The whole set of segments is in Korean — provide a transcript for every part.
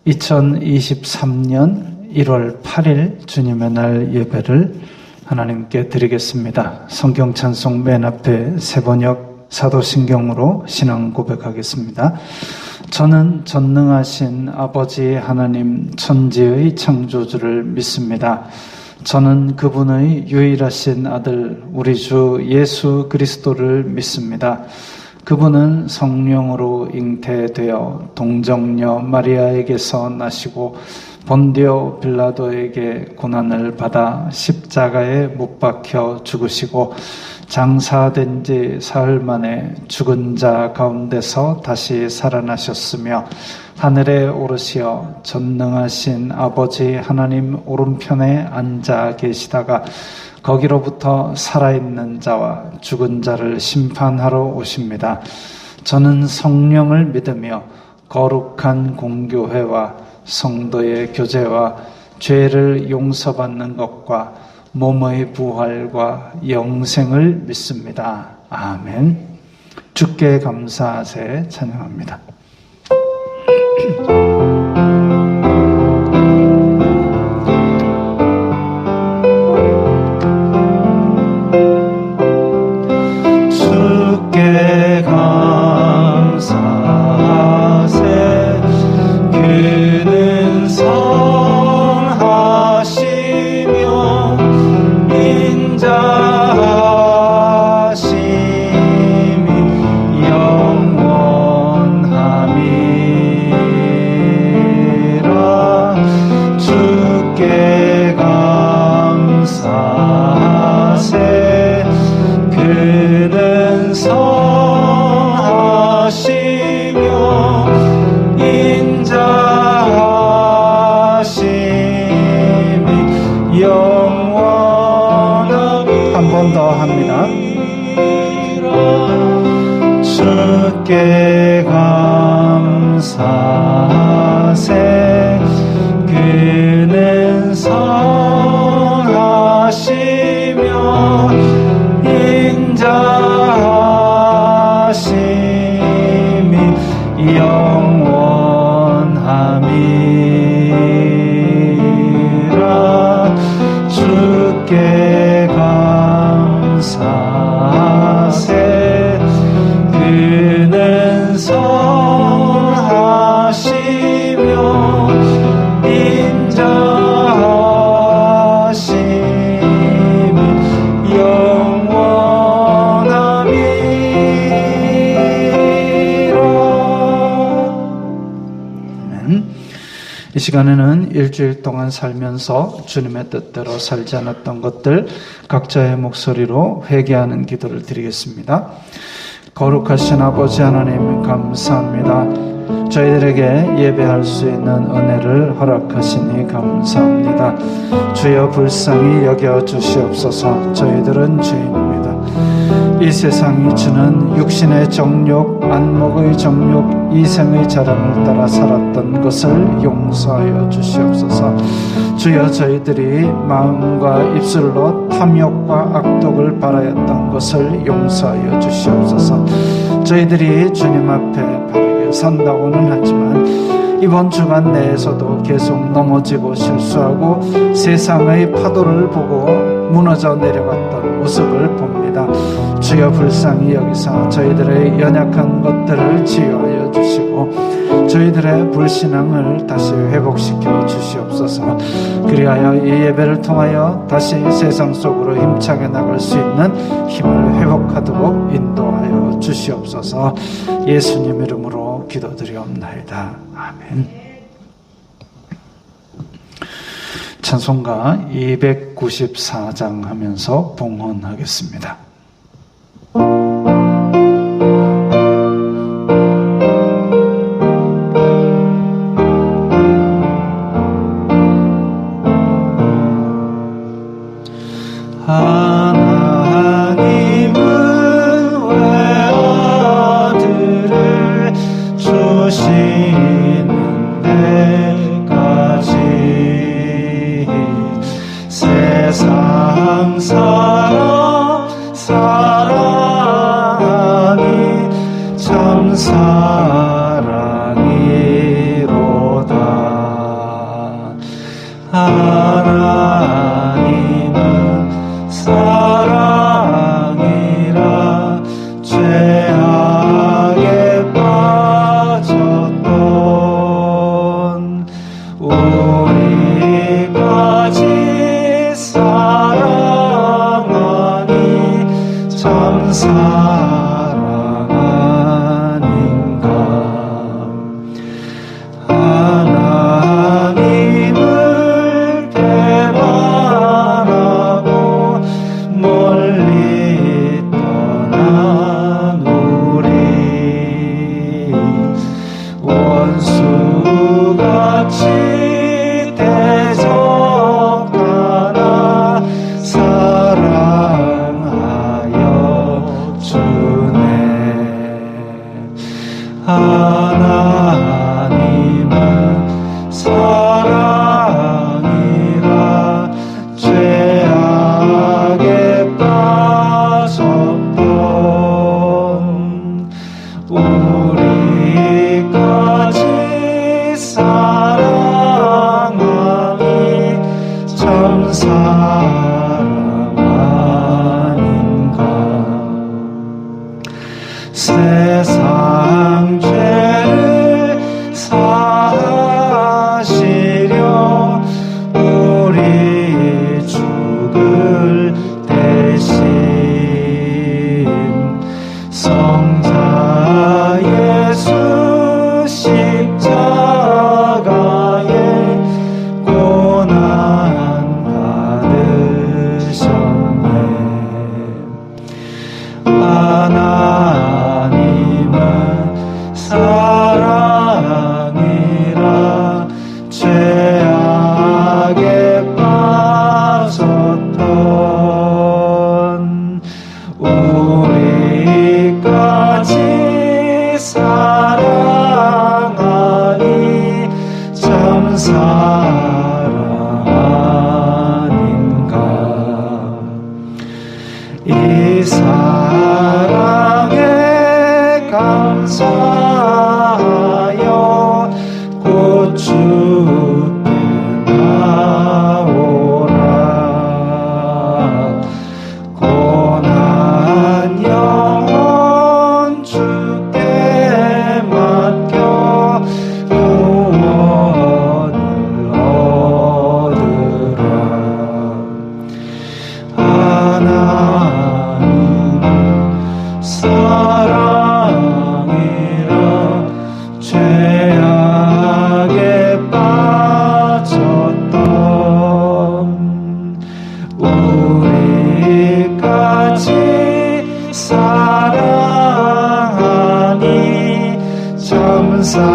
(2023년 1월 8일) 주님의 날 예배를 하나님께 드리겠습니다. 성경 찬송 맨 앞에 세번역 사도신경으로 신앙 고백하겠습니다. 저는 전능하신 아버지 하나님 천지의 창조주를 믿습니다. 저는 그분의 유일하신 아들 우리 주 예수 그리스도를 믿습니다. 그분은 성령으로 잉태되어 동정녀 마리아에게서 나시고 본디오 빌라도에게 고난을 받아 십자가에 못 박혀 죽으시고 장사된 지 사흘 만에 죽은 자 가운데서 다시 살아나셨으며 하늘에 오르시어 전능하신 아버지 하나님 오른편에 앉아 계시다가 거기로부터 살아있는 자와 죽은 자를 심판하러 오십니다. 저는 성령을 믿으며 거룩한 공교회와 성도의 교제와 죄를 용서받는 것과 몸의 부활과 영생을 믿습니다. 아멘. 주께 감사하세 찬양합니다. 주께 감사하세 그는 선하시며 인자하심이 영원함이라 주께 감사하세 그는 선하시며 인자하심이 영원함이라. 이 시간에는 일주일 동안 살면서 주님의 뜻대로 살지 않았던 것들 각자의 목소리로 회개하는 기도를 드리겠습니다. 거룩하신 아버지 하나님 감사합니다. 저희들에게 예배할 수 있는 은혜를 허락하시니 감사합니다. 주여 불쌍히 여겨주시옵소서. 저희들은 죄인입니다. 이 세상이 주는 육신의 정욕, 안목의 정욕, 이생의 자랑을 따라 살았던 것을 용서하여 주시옵소서. 주여, 저희들이 마음과 입술로 탐욕과 악독을 바라였던 것을 용서하여 주시옵소서. 저희들이 주님 앞에 바르게 산다고는 하지만 이번 주간 내에서도 계속 넘어지고 실수하고 세상의 파도를 보고 무너져 내려갔던 모습을 봅니다. 주여, 불쌍히 여기사 저희들의 연약한 것들을 치유하여 주시고 저희들의 불신앙을 다시 회복시켜 주시옵소서. 그리하여 이 예배를 통하여 다시 세상 속으로 힘차게 나갈 수 있는 힘을 회복하도록 인도하여 주시옵소서. 예수님 이름으로 기도드리옵나이다. 아멘. 찬송가 294장 하면서 봉헌하겠습니다. 하나님은 왜 아들을 주시는 데까지 세상 사랑이 참 사랑이로다. 하나님은 사랑이라 죄악에 빠졌던 우리까지 사랑하니 참 사랑 아닌가. 하나님을 배반하고 멀리 떠난 우리 원수같이 대적하나 사랑하여 주네. 하나님은 사랑이라 죄악에 빠졌던 우리까지 사랑하니 참 사랑 아닌가. 세상 죄를 사시려 우리 죽을 대신 성자 예수 십자가에 고난 받으셨네. 하나님은 사랑이라 죄악에 빠졌던 우리까지 사랑하니 참 사랑 아닌가. 이 사랑에 감사하여 곧 주께 나오라. 고난 영혼 주께 맡겨 구원을 얻으라. 하나님은 사랑이라 죄악에 빠졌던 우리까지 사랑하니 참 사랑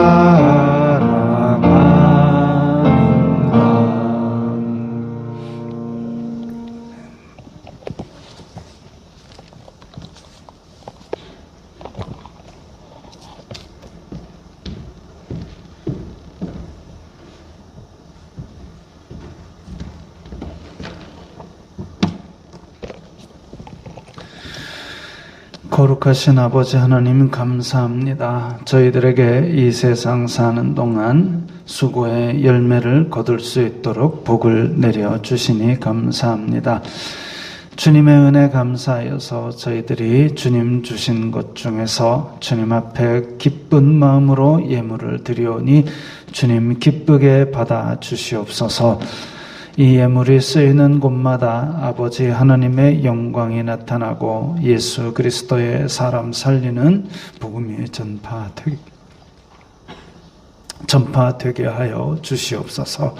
아닌가. 거룩하신 아버지 하나님 감사합니다. 저희들에게 이 세상 사는 동안 수고의 열매를 거둘 수 있도록 복을 내려주시니 감사합니다. 주님의 은혜 감사하여서 저희들이 주님 주신 것 중에서 주님 앞에 기쁜 마음으로 예물을 드리오니 주님 기쁘게 받아 주시옵소서. 이 예물이 쓰이는 곳마다 아버지 하나님의 영광이 나타나고 예수 그리스도의 사람 살리는 복음이 전파되게 하여 주시옵소서.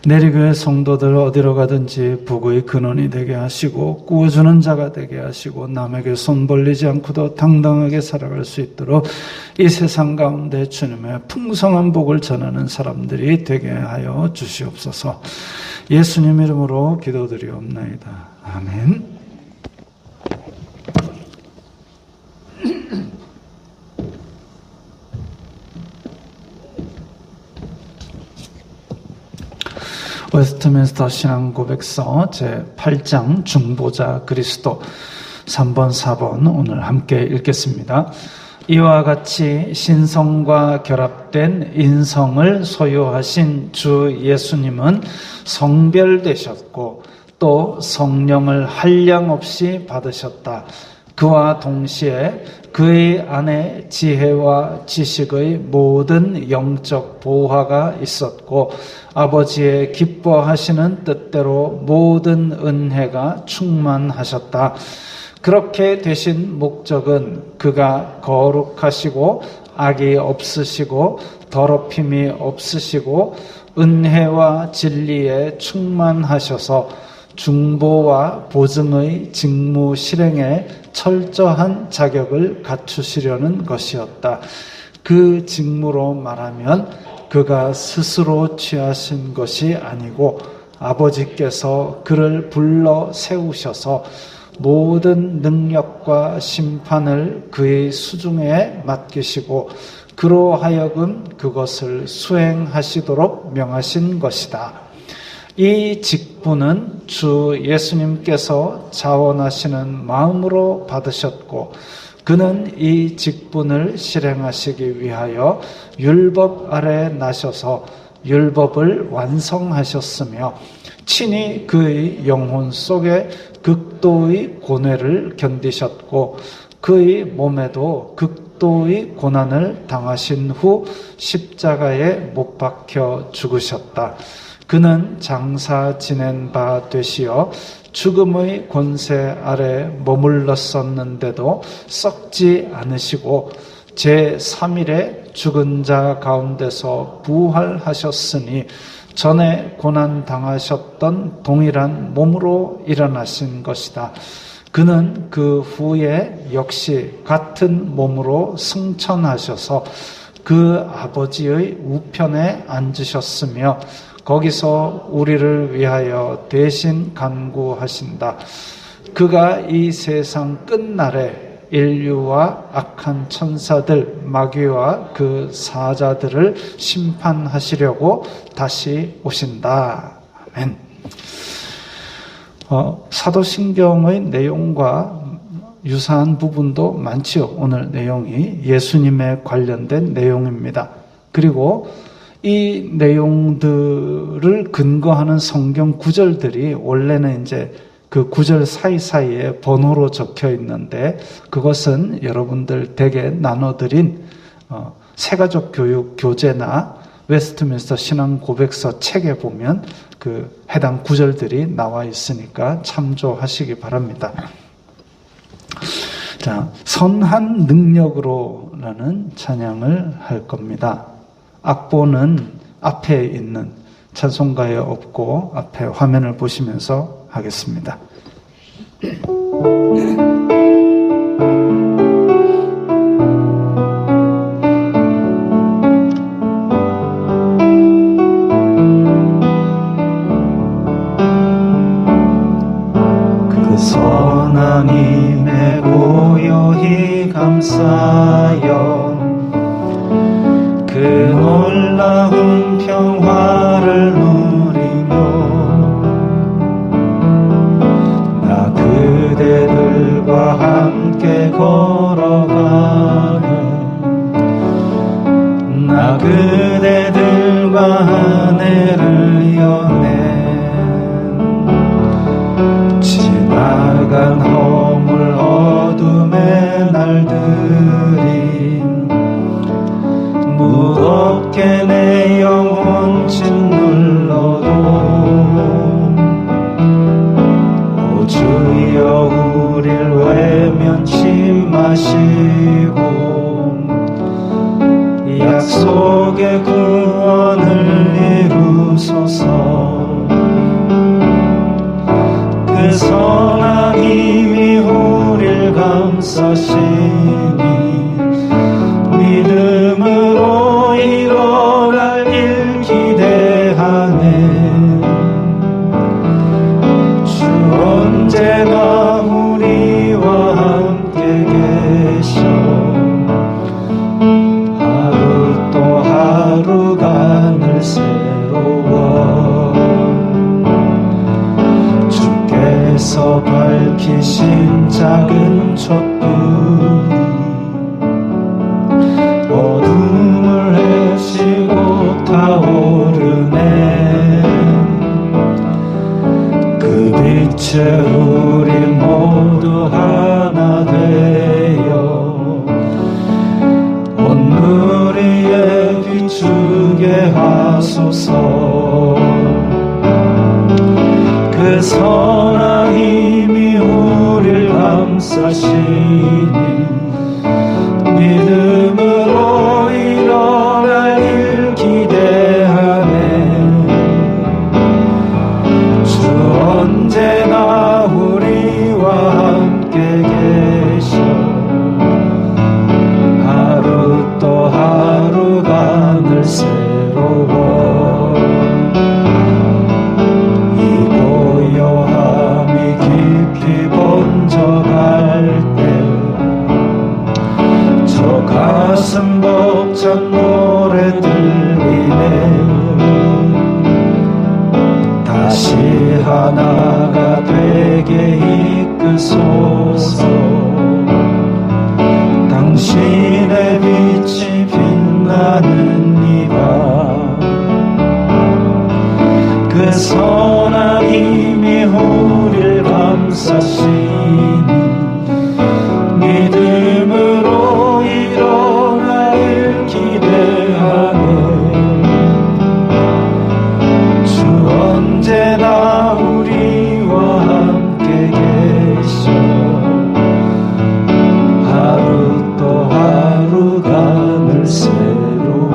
내리교회 성도들 어디로 가든지 복의 근원이 되게 하시고 구워주는 자가 되게 하시고 남에게 손 벌리지 않고도 당당하게 살아갈 수 있도록 이 세상 가운데 주님의 풍성한 복을 전하는 사람들이 되게 하여 주시옵소서. 예수님 이름으로 기도드리옵나이다. 아멘. 웨스트민스터 신앙고백서 제8장 중보자 그리스도 3번 4번 오늘 함께 읽겠습니다. 이와 같이 신성과 결합된 인성을 소유하신 주 예수님은 성별되셨고 또 성령을 한량없이 받으셨다. 그와 동시에 그의 안에 지혜와 지식의 모든 영적 보화가 있었고 아버지의 기뻐하시는 뜻대로 모든 은혜가 충만하셨다. 그렇게 되신 목적은 그가 거룩하시고 악이 없으시고 더럽힘이 없으시고 은혜와 진리에 충만하셔서 중보와 보증의 직무 실행에 철저한 자격을 갖추시려는 것이었다. 그 직무로 말하면 그가 스스로 취하신 것이 아니고 아버지께서 그를 불러 세우셔서 모든 능력과 심판을 그의 수중에 맡기시고 그로 하여금 그것을 수행하시도록 명하신 것이다. 이 직분은 주 예수님께서 자원하시는 마음으로 받으셨고 그는 이 직분을 실행하시기 위하여 율법 아래 나셔서 율법을 완성하셨으며 친히 그의 영혼 속에 극도의 고뇌를 견디셨고 그의 몸에도 극도의 고난을 당하신 후 십자가에 못 박혀 죽으셨다. 그는 장사 지낸 바 되시어 죽음의 권세 아래 머물렀었는데도 썩지 않으시고 제3일에 죽은 자 가운데서 부활하셨으니 전에 고난 당하셨던 동일한 몸으로 일어나신 것이다. 그는 그 후에 역시 같은 몸으로 승천하셔서 그 아버지의 우편에 앉으셨으며 거기서 우리를 위하여 대신 간구하신다. 그가 이 세상 끝날에 인류와 악한 천사들, 마귀와 그 사자들을 심판하시려고 다시 오신다. 아멘. 사도신경의 내용과 유사한 부분도 많지요. 오늘 내용이 예수님에 관련된 내용입니다. 그리고 이 내용들을 근거하는 성경 구절들이 원래는 이제 그 구절 사이사이에 번호로 적혀 있는데 그것은 여러분들 댁에 나눠드린 새가족 교육 교재나 웨스트민스터 신앙 고백서 책에 보면 그 해당 구절들이 나와 있으니까 참조하시기 바랍니다. 자, 선한 능력으로라는 찬양을 할 겁니다. 악보는 앞에 있는 찬송가에 없고 앞에 화면을 보시면서 하겠습니다. 그 선한 힘에 고요히 감싸여 그 놀라운 평화를 누리며 나 그대들과 함께 그대들과 아내를 여낸 지나간 허물 어둠의 날들이 무겁게 내 영혼 짓눌러도 오 주여 우릴 외면치 마시고 약속의 구원을 이루소서. 그 선한 힘이 우릴 감싸시니 믿음으로 일어날 일 기대하네. 주 언제나 우리와 함께 계셔 하루 또 하루가 늘 새로워. 주께서 밝히신 작은 촛불이 어둠을 헤치고 타오르네. 그 빛에 우리 모두 하나 되어 온누리에 비추게 하소서. 그 선한 힘이 우릴 감싸시니 믿음으로 일어날 일 기대하네. 주 언제나 우리와 함께 계셔 하루 또 하루가 늘 새로워. 이 고요함이 깊이 번져갈 때 저 가슴 벅찬 노래 들리네. 다시 하나가 되게 이끄소서. 당신의 빛이 빛나는 이 밤 그 선한 힘이 우릴 감싸시니 믿음으로 일어날 일 기대하네. 주 언제나 우리와 함께 계셔 하루 또 하루가 늘 새로워.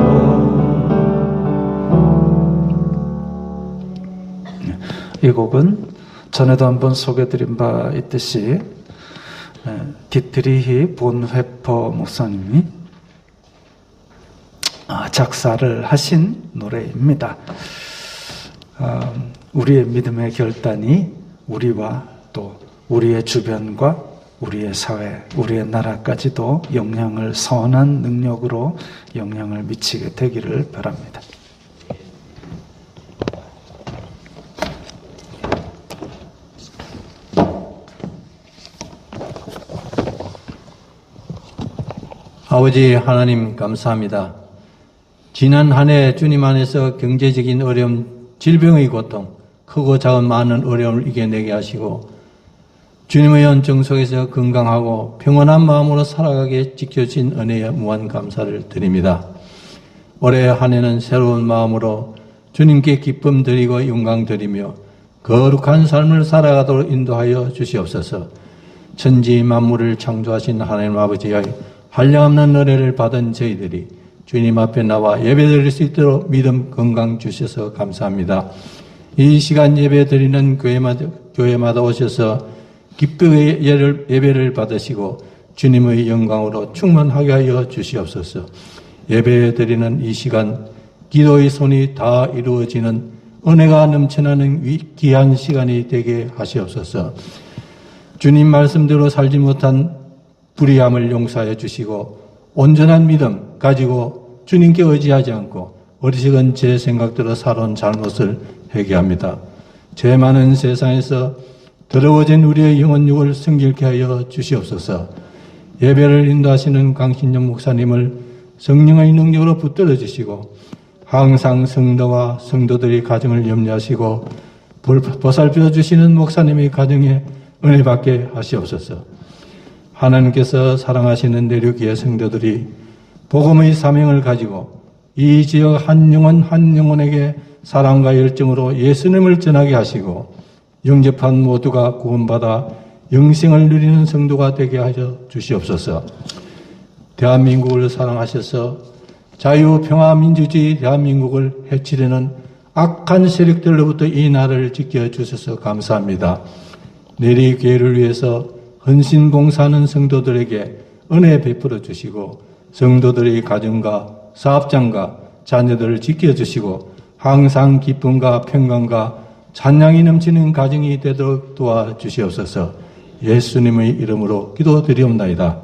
이 곡은 전에도 한번 소개드린 바 있듯이 디트리히 본회퍼 목사님이 작사를 하신 노래입니다. 우리의 믿음의 결단이 우리와 또 우리의 주변과 우리의 사회, 우리의 나라까지도 영향을 선한 능력으로 영향을 미치게 되기를 바랍니다. 아버지 하나님 감사합니다. 지난 한 해 주님 안에서 경제적인 어려움, 질병의 고통, 크고 작은 많은 어려움을 이겨내게 하시고 주님의 연정 속에서 건강하고 평온한 마음으로 살아가게 지켜주신 은혜에 무한 감사를 드립니다. 올해 한 해는 새로운 마음으로 주님께 기쁨 드리고 영광 드리며 거룩한 삶을 살아가도록 인도하여 주시옵소서. 천지 만물을 창조하신 하나님 아버지의 한량없는 은혜를 받은 저희들이 주님 앞에 나와 예배드릴 수 있도록 믿음 건강 주셔서 감사합니다. 이 시간 예배드리는 교회마다 오셔서 기쁘게 예배를 받으시고 주님의 영광으로 충만하게 하여 주시옵소서. 예배드리는 이 시간 기도의 손이 다 이루어지는 은혜가 넘쳐나는 귀한 시간이 되게 하시옵소서. 주님 말씀대로 살지 못한 불의함을 용서하여 주시고 온전한 믿음 가지고 주님께 의지하지 않고 어리석은 제 생각대로 살아온 잘못을 회개합니다. 죄 많은 세상에서 더러워진 우리의 영혼육을 성결케 하여 주시옵소서. 예배를 인도하시는 강신영 목사님을 성령의 능력으로 붙들어 주시고 항상 성도와 성도들의 가정을 염려하시고 보살펴 주시는 목사님의 가정에 은혜 받게 하시옵소서. 하나님께서 사랑하시는 내륙교회 성도들이 복음의 사명을 가지고 이 지역 한 영혼 한 영혼에게 사랑과 열정으로 예수님을 전하게 하시고 영접한 모두가 구원받아 영생을 누리는 성도가 되게 하여 주시옵소서. 대한민국을 사랑하셔서 자유, 평화, 민주주의 대한민국을 해치려는 악한 세력들로부터 이 나라를 지켜주셔서 감사합니다. 내리교회를 위해서 헌신봉사하는 성도들에게 은혜 베풀어 주시고 성도들의 가정과 사업장과 자녀들을 지켜주시고 항상 기쁨과 평강과 찬양이 넘치는 가정이 되도록 도와주시옵소서. 예수님의 이름으로 기도드리옵나이다.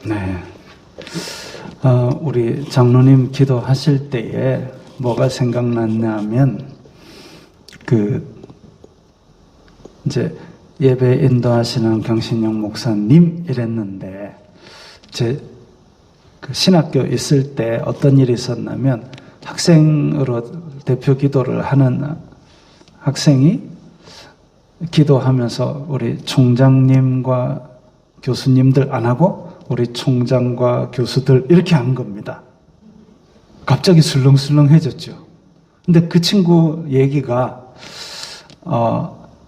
네. 우리 장로님 기도하실 때에 뭐가 생각났냐면, 이제 예배 인도하시는 경신영 목사님 이랬는데, 신학교 있을 때 어떤 일이 있었냐면, 학생으로 대표 기도를 하는 학생이 기도하면서 우리 총장님과 교수님들 안 하고 우리 총장과 교수들 이렇게 한 겁니다. 갑자기 술렁술렁해졌죠. 근데 그 친구 얘기가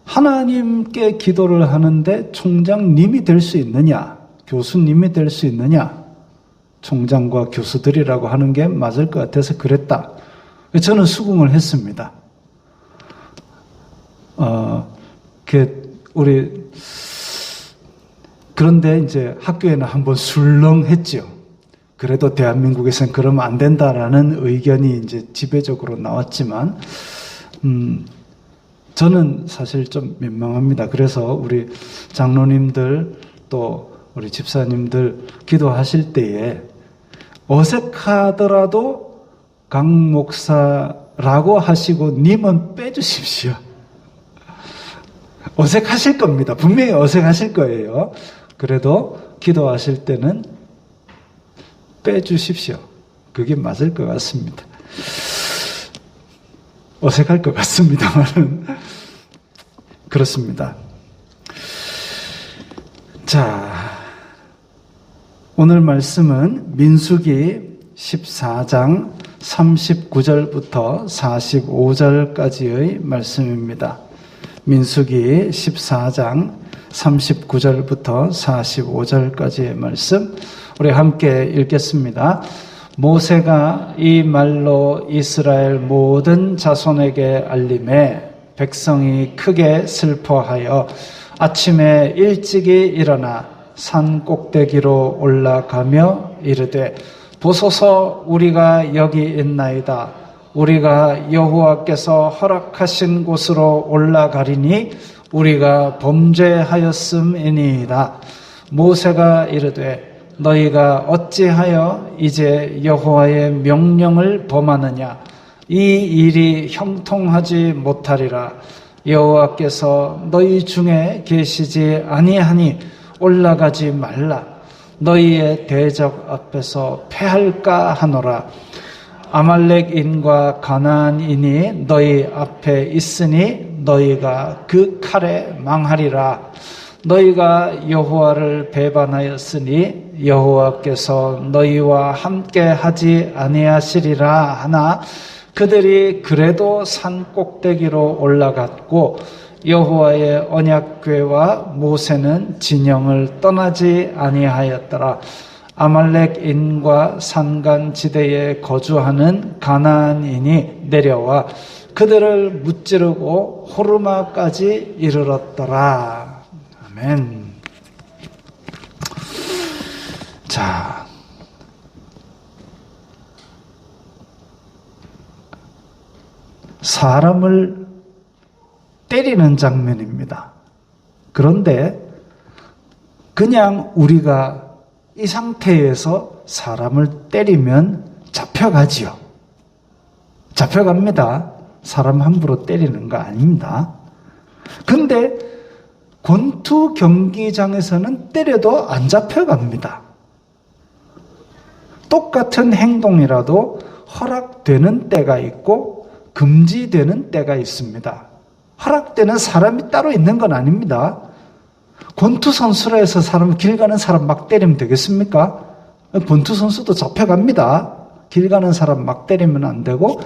하나님께 기도를 하는데 총장님이 될 수 있느냐, 교수님이 될 수 있느냐, 총장과 교수들이라고 하는 게 맞을 것 같아서 그랬다. 저는 수긍을 했습니다. 그런데 이제 학교에는 한번 술렁했죠. 그래도 대한민국에서는 그러면 안 된다라는 의견이 이제 지배적으로 나왔지만, 저는 사실 좀 민망합니다. 그래서 우리 장로님들 또 우리 집사님들 기도하실 때에 어색하더라도 강 목사라고 하시고 님은 빼주십시오. 어색하실 겁니다. 분명히 어색하실 거예요. 그래도 기도하실 때는 빼주십시오. 그게 맞을 것 같습니다. 어색할 것 같습니다만은 그렇습니다. 자, 오늘 말씀은 민수기 14장 39절부터 45절까지의 말씀입니다. 민수기 14장 39절부터 45절까지의 말씀 우리 함께 읽겠습니다. 모세가 이 말로 이스라엘 모든 자손에게 알림해 백성이 크게 슬퍼하여 아침에 일찍이 일어나 산 꼭대기로 올라가며 이르되 보소서 우리가 여기 있나이다. 우리가 여호와께서 허락하신 곳으로 올라가리니 우리가 범죄하였음이니이다. 모세가 이르되 너희가 어찌하여 이제 여호와의 명령을 범하느냐. 이 일이 형통하지 못하리라. 여호와께서 너희 중에 계시지 아니하니 올라가지 말라. 너희의 대적 앞에서 패할까 하노라. 아말렉인과 가나안인이 너희 앞에 있으니 너희가 그 칼에 망하리라. 너희가 여호와를 배반하였으니 여호와께서 너희와 함께 하지 아니하시리라 하나 그들이 그래도 산 꼭대기로 올라갔고 여호와의 언약궤와 모세는 진영을 떠나지 아니하였더라. 아말렉인과 산간지대에 거주하는 가나안인이 내려와 그들을 무찌르고 호르마까지 이르렀더라. 아멘. 자, 사람을 때리는 장면입니다. 그런데 그냥 우리가 이 상태에서 사람을 때리면 잡혀가지요. 잡혀갑니다. 사람 함부로 때리는 거 아닙니다. 근데 권투 경기장에서는 때려도 안 잡혀갑니다. 똑같은 행동이라도 허락되는 때가 있고 금지되는 때가 있습니다. 허락되는 사람이 따로 있는 건 아닙니다. 권투 선수라 해서 길 가는 사람 막 때리면 되겠습니까? 권투 선수도 잡혀갑니다. 길 가는 사람 막 때리면 안 되고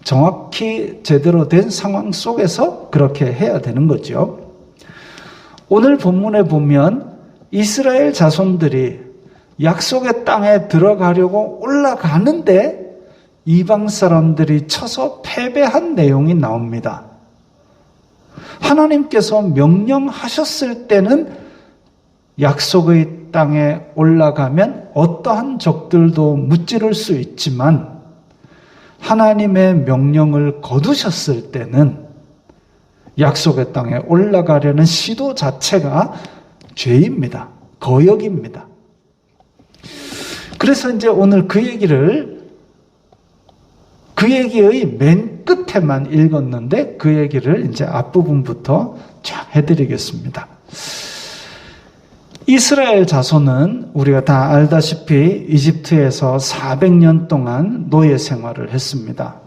정확히 제대로 된 상황 속에서 그렇게 해야 되는 거죠. 오늘 본문에 보면 이스라엘 자손들이 약속의 땅에 들어가려고 올라가는데 이방 사람들이 쳐서 패배한 내용이 나옵니다. 하나님께서 명령하셨을 때는 약속의 땅에 올라가면 어떠한 적들도 무찌를 수 있지만 하나님의 명령을 거두셨을 때는 약속의 땅에 올라가려는 시도 자체가 죄입니다. 거역입니다. 그래서 이제 오늘 그 얘기의 맨 끝에만 읽었는데 그 얘기를 이제 앞부분부터 쫙 해드리겠습니다. 이스라엘 자손은 우리가 다 알다시피 이집트에서 400년 동안 노예 생활을 했습니다.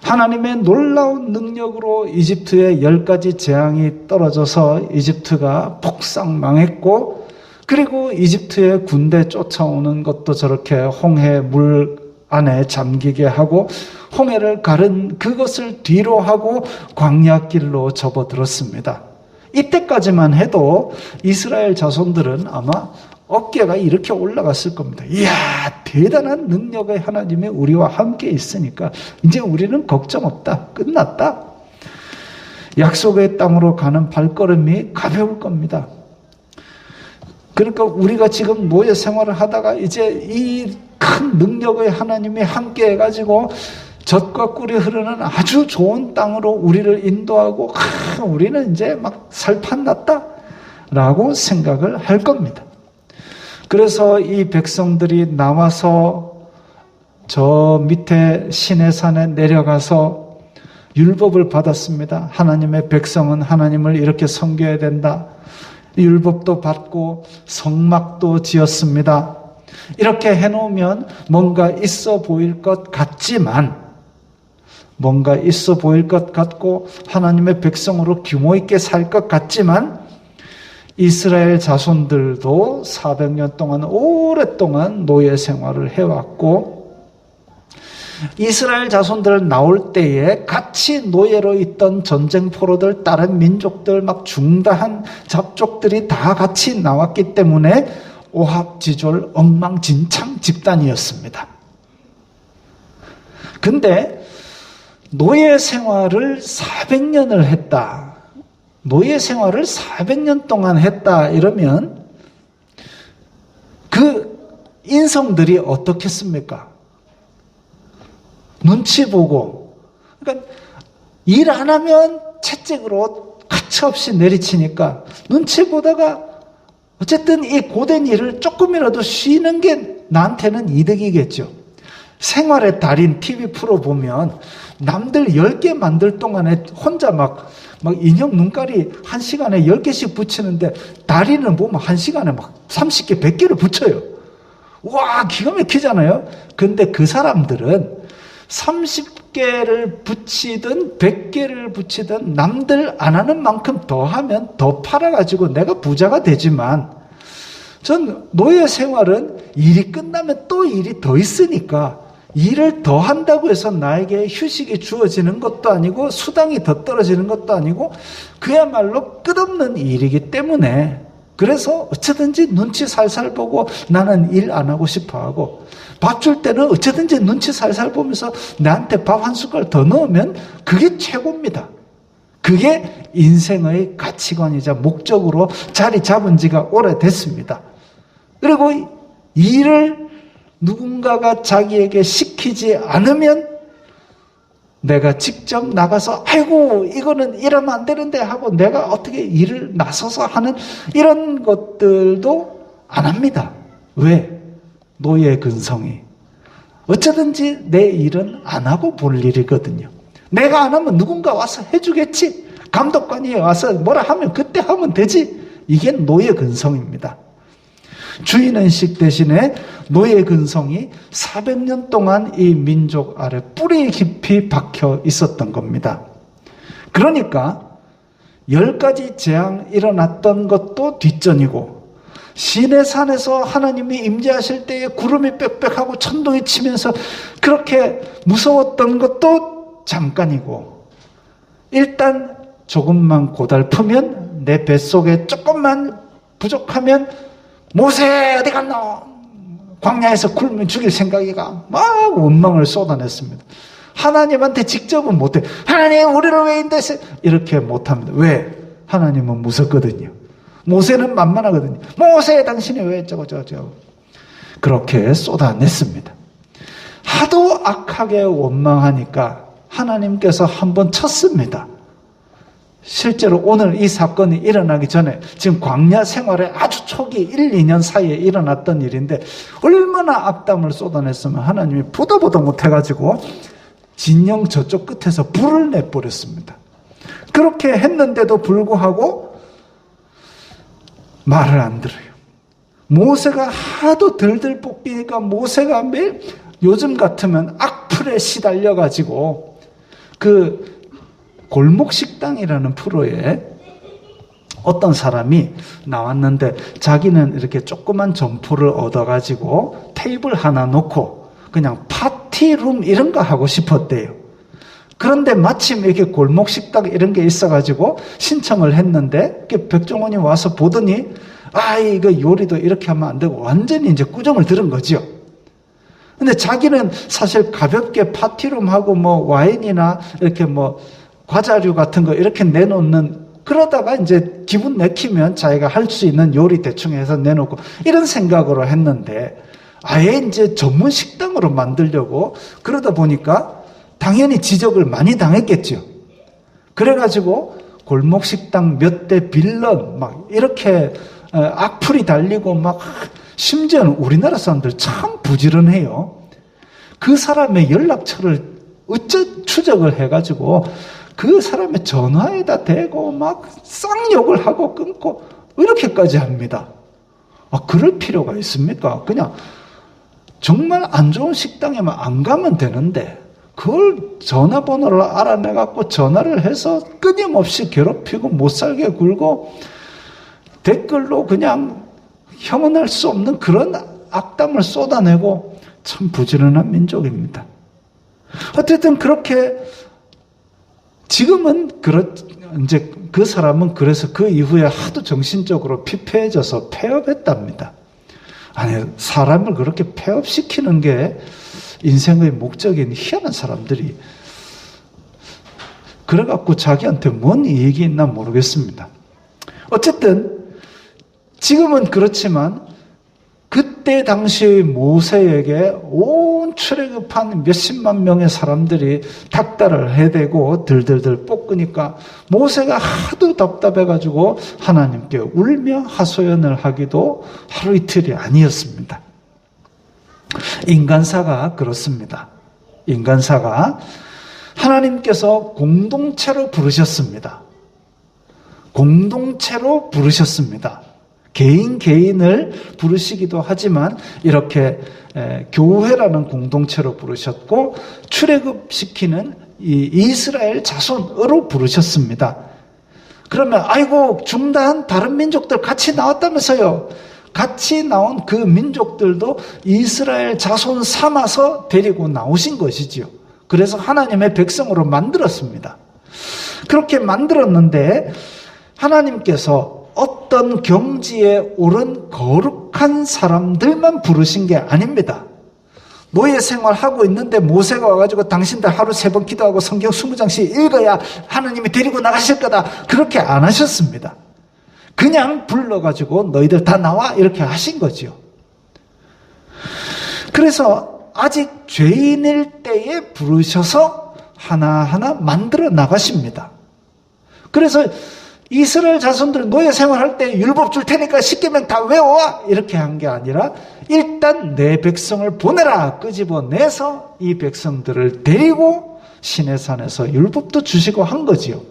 하나님의 놀라운 능력으로 이집트에 10가지 재앙이 떨어져서 이집트가 폭삭 망했고, 그리고 이집트의 군대 쫓아오는 것도 저렇게 홍해 물 안에 잠기게 하고 홍해를 가른 그것을 뒤로 하고 광야길로 접어들었습니다. 이때까지만 해도 이스라엘 자손들은 아마 어깨가 이렇게 올라갔을 겁니다. 이야, 대단한 능력의 하나님이 우리와 함께 있으니까 이제 우리는 걱정 없다. 끝났다. 약속의 땅으로 가는 발걸음이 가벼울 겁니다. 그러니까 우리가 지금 노예 생활을 하다가 이제 이 큰 능력의 하나님이 함께 해가지고 젖과 꿀이 흐르는 아주 좋은 땅으로 우리를 인도하고 우리는 이제 막 살판 났다 라고 생각을 할 겁니다. 그래서 이 백성들이 나와서 저 밑에 시내산에 내려가서 율법을 받았습니다. 하나님의 백성은 하나님을 이렇게 섬겨야 된다. 율법도 받고 성막도 지었습니다. 이렇게 해놓으면 뭔가 있어 보일 것 같지만, 뭔가 있어 보일 것 같고 하나님의 백성으로 규모 있게 살 것 같지만, 이스라엘 자손들도 400년 동안 오랫동안 노예 생활을 해왔고, 이스라엘 자손들 나올 때에 같이 노예로 있던 전쟁포로들, 다른 민족들, 막 중다한 잡족들이 다 같이 나왔기 때문에 오합지졸 엉망진창 집단이었습니다. 근데 노예 생활을 400년을 했다. 노예 생활을 400년 동안 했다 이러면 그 인성들이 어떻겠습니까? 눈치 보고, 그러니까 일 안 하면 채찍으로 가차없이 내리치니까 눈치 보다가 어쨌든 이 고된 일을 조금이라도 쉬는 게 나한테는 이득이겠죠. 생활의 달인 TV 프로 보면 남들 10개 만들 동안에 혼자 막 인형 눈깔이 1시간에 10개씩 붙이는데 달인은 보면 1시간에 막 30개, 100개를 붙여요. 와, 기가 막히잖아요. 근데 그 사람들은 30개를 붙이든 100개를 붙이든 남들 안 하는 만큼 더 하면 더 팔아가지고 내가 부자가 되지만, 전 노예 생활은 일이 끝나면 또 일이 더 있으니까 일을 더 한다고 해서 나에게 휴식이 주어지는 것도 아니고 수당이 더 떨어지는 것도 아니고 그야말로 끝없는 일이기 때문에, 그래서 어쩌든지 눈치 살살 보고 나는 일 안 하고 싶어 하고, 밥 줄 때는 어쩌든지 눈치 살살 보면서 나한테 밥 한 숟갈 더 넣으면 그게 최고입니다. 그게 인생의 가치관이자 목적으로 자리 잡은 지가 오래됐습니다. 그리고 일을 누군가가 자기에게 시키지 않으면 내가 직접 나가서 아이고 이거는 이러면 안 되는데 하고 내가 어떻게 일을 나서서 하는 이런 것들도 안 합니다. 왜? 노예 근성이. 어쩌든지 내 일은 안 하고 볼 일이거든요. 내가 안 하면 누군가 와서 해주겠지. 감독관이 와서 뭐라 하면 그때 하면 되지. 이게 노예 근성입니다. 주인의식 대신에 노예 근성이 400년 동안 이 민족 아래 뿌리 깊이 박혀 있었던 겁니다. 그러니까 10가지 재앙 일어났던 것도 뒷전이고 시내산에서 하나님이 임재하실 때에 구름이 빽빽하고 천둥이 치면서 그렇게 무서웠던 것도 잠깐이고 일단 조금만 고달프면 내 뱃속에 조금만 부족하면 모세 어디 갔노? 광야에서 굶으면 죽일 생각이가 막 원망을 쏟아냈습니다. 하나님한테 직접은 못해. 하나님 우리를 왜 인도했어요? 이렇게 못합니다. 왜? 하나님은 무섭거든요. 모세는 만만하거든요. 모세 당신이 왜 저거 그렇게 쏟아냈습니다. 하도 악하게 원망하니까 하나님께서 한번 쳤습니다. 실제로 오늘 이 사건이 일어나기 전에 지금 광야 생활의 아주 초기 1, 2년 사이에 일어났던 일인데 얼마나 악담을 쏟아냈으면 하나님이 보다 못해가지고 진영 저쪽 끝에서 불을 내버렸습니다. 그렇게 했는데도 불구하고 말을 안 들어요. 모세가 하도 들들 볶이니까 모세가 매일 요즘 같으면 악플에 시달려가지고 그 골목식당이라는 프로에 어떤 사람이 나왔는데 자기는 이렇게 조그만 점포를 얻어가지고 테이블 하나 놓고 그냥 파티룸 이런 거 하고 싶었대요. 그런데 마침 이렇게 골목식당 이런 게 있어가지고 신청을 했는데 백종원이 와서 보더니 이거 요리도 이렇게 하면 안 되고 완전히 이제 꾸정을 들은 거죠. 근데 자기는 사실 가볍게 파티룸하고 뭐 와인이나 이렇게 뭐 과자류 같은 거 이렇게 내놓는 그러다가 이제 기분 내키면 자기가 할 수 있는 요리 대충 해서 내놓고 이런 생각으로 했는데 아예 이제 전문 식당으로 만들려고 그러다 보니까 당연히 지적을 많이 당했겠죠. 그래가지고 골목 식당 몇 대 빌런 막 이렇게 악플이 달리고 막 심지어는 우리나라 사람들 참 부지런해요. 그 사람의 연락처를 추적을 해가지고 그 사람의 전화에다 대고 막 쌍욕을 하고 끊고 이렇게까지 합니다. 그럴 필요가 있습니까? 그냥 정말 안 좋은 식당에만 안 가면 되는데 그걸 전화번호를 알아내갖고 전화를 해서 끊임없이 괴롭히고 못살게 굴고 댓글로 그냥 형언할 수 없는 그런 악담을 쏟아내고 참 부지런한 민족입니다. 어쨌든 그렇게 지금은 이제 그 사람은 그래서 그 이후에 하도 정신적으로 피폐해져서 폐업했답니다. 아니 사람을 그렇게 폐업시키는 게 인생의 목적인 희한한 사람들이 그래갖고 자기한테 뭔 이익이 있나 모르겠습니다. 어쨌든 지금은 그렇지만 그때 당시 모세에게 온 출애굽한 몇십만 명의 사람들이 닥달을 해대고 들들들 볶으니까 모세가 하도 답답해가지고 하나님께 울며 하소연을 하기도 하루 이틀이 아니었습니다. 인간사가 그렇습니다. 인간사가 하나님께서 공동체로 부르셨습니다. 공동체로 부르셨습니다. 개인을 부르시기도 하지만 이렇게 교회라는 공동체로 부르셨고 출애굽시키는 이 이스라엘 자손으로 부르셨습니다. 그러면 아이고 중단 다른 민족들 같이 나왔다면서요. 같이 나온 그 민족들도 이스라엘 자손 삼아서 데리고 나오신 것이지요. 그래서 하나님의 백성으로 만들었습니다. 그렇게 만들었는데 하나님께서 어떤 경지에 오른 거룩한 사람들만 부르신 게 아닙니다. 노예 생활하고 있는데 모세가 와가지고 당신들 하루 3번 기도하고 성경 20장씩 읽어야 하나님이 데리고 나가실 거다. 그렇게 안 하셨습니다. 그냥 불러가지고 너희들 다 나와 이렇게 하신 거죠. 그래서 아직 죄인일 때에 부르셔서 하나하나 만들어 나가십니다. 그래서 이스라엘 자손들 노예 생활할 때 율법 줄 테니까 10계명 다 외워와 이렇게 한 게 아니라 일단 내 백성을 보내라 끄집어내서 이 백성들을 데리고 시내산에서 율법도 주시고 한 거지요.